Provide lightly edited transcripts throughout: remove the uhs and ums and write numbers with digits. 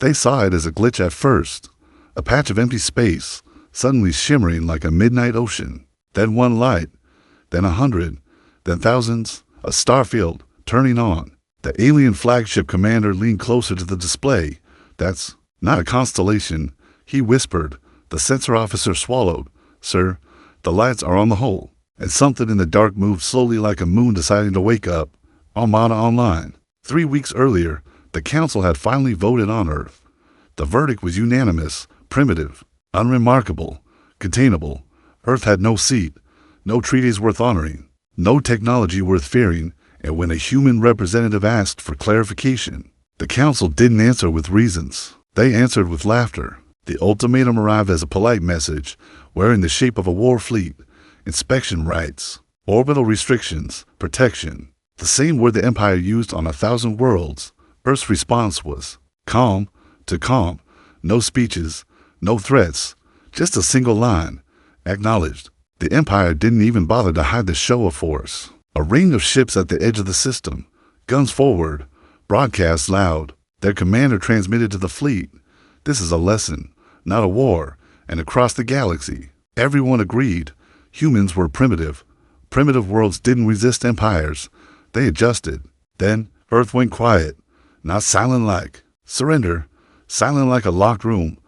They saw it as a glitch at first, a patch of empty space, suddenly shimmering like a midnight ocean. Then one light, then 100, then thousands, a starfield, turning on. The alien flagship commander leaned closer to the display. "That's not a constellation," he whispered. The sensor officer swallowed. "Sir, the lights are on the whole." And something in the dark moved slowly like a moon deciding to wake up. Armada Online. 3 weeks earlier, the Council had finally voted on Earth. The verdict was unanimous, primitive, unremarkable, containable. Earth had no seat, no treaties worth honoring, no technology worth fearing, and when a human representative asked for clarification, the Council didn't answer with reasons. They answered with laughter. The ultimatum arrived as a polite message, wearing the shape of a war fleet, inspection rights, orbital restrictions, protection. The same word the Empire used on 1,000 worlds. Earth's response was calm to calm. No speeches, no threats, just a single line. Acknowledged. The Empire didn't even bother to hide the show of force. A ring of ships at the edge of the system, guns forward, broadcasts loud. Their commander transmitted to the fleet. "This is a lesson, not a war," and across the galaxy, everyone agreed. Humans were primitive. Primitive worlds didn't resist empires. They adjusted. Then Earth went quiet, not silent like surrender, silent like a locked room.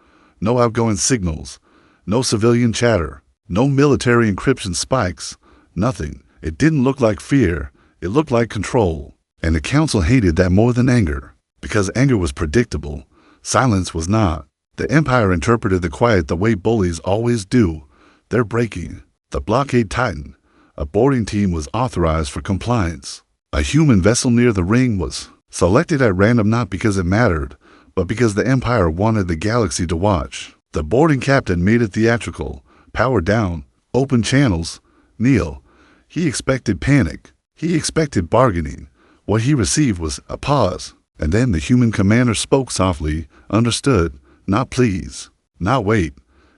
No outgoing signals, no civilian chatter, no military encryption spikes, nothing. It didn't look like fear. It looked like control. And the Council hated that more than anger, because anger was predictable. Silence was not. The Empire interpreted the quiet the way bullies always do. They're breaking. The blockade tightened. A boarding team was authorized for compliance. A human vessel near the ring was selected at random, not because it mattered, but because the Empire wanted the galaxy to watch. The boarding captain made it theatrical. Power down. Open channels. Kneel. He expected panic. He expected bargaining. What he received was a pause. And then the human commander spoke softly. Understood. Not please. Not wait.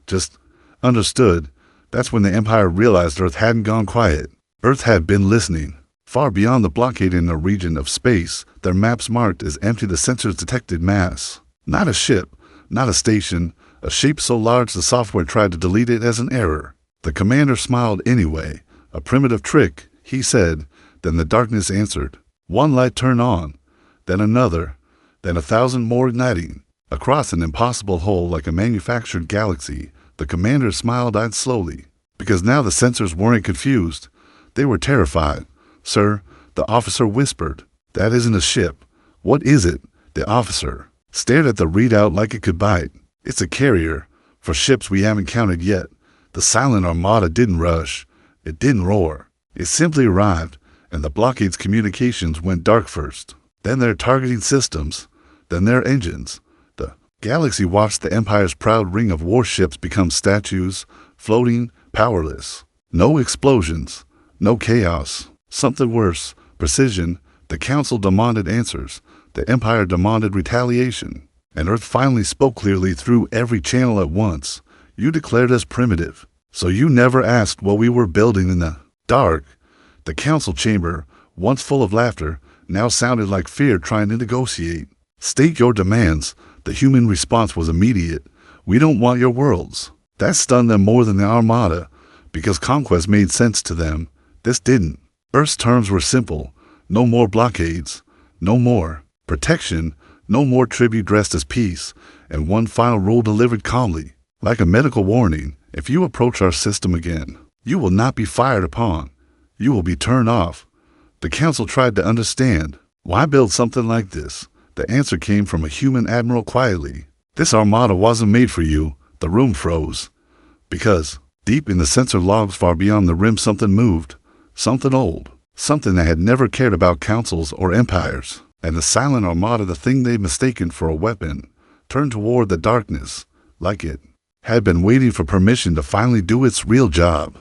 Just understood. That's when the Empire realized Earth hadn't gone quiet. Earth had been listening. Far beyond the blockade in a region of space, their maps marked as empty the sensors detected mass. Not a ship, not a station, a shape so large the software tried to delete it as an error. The commander smiled anyway. "A primitive trick," he said. Then the darkness answered. One light turned on, then another, then 1,000 more igniting. Across an impossible hole like a manufactured galaxy, the commander smiled-eyed slowly, because now the sensors weren't confused. They were terrified. "Sir," the officer whispered, "that isn't a ship." "What is it?" The officer stared at the readout like it could bite. "It's a carrier, for ships we haven't counted yet." The silent armada didn't rush. It didn't roar. It simply arrived, and the blockade's communications went dark first. Then their targeting systems, then their engines. The galaxy watched the Empire's proud ring of warships become statues, floating, powerless. No explosions, no chaos. Something worse, precision. The Council demanded answers. The Empire demanded retaliation. And Earth finally spoke clearly through every channel at once. "You declared us primitive, so you never asked what we were building in the dark." The Council chamber, once full of laughter, now sounded like fear trying to negotiate. "State your demands." The human response was immediate. "We don't want your worlds." That stunned them more than the Armada, because conquest made sense to them. This didn't. Earth's terms were simple. No more blockades. No more protection. No more tribute dressed as peace. And one final rule delivered calmly, like a medical warning. "If you approach our system again, you will not be fired upon. You will be turned off." The Council tried to understand. Why build something like this? The answer came from a human admiral quietly. "This armada wasn't made for you." The room froze. Because, deep in the sensor logs far beyond the rim, something moved. Something old. Something that had never cared about councils or empires. And the silent armada, the thing they'd mistaken for a weapon, turned toward the darkness, like it had been waiting for permission to finally do its real job.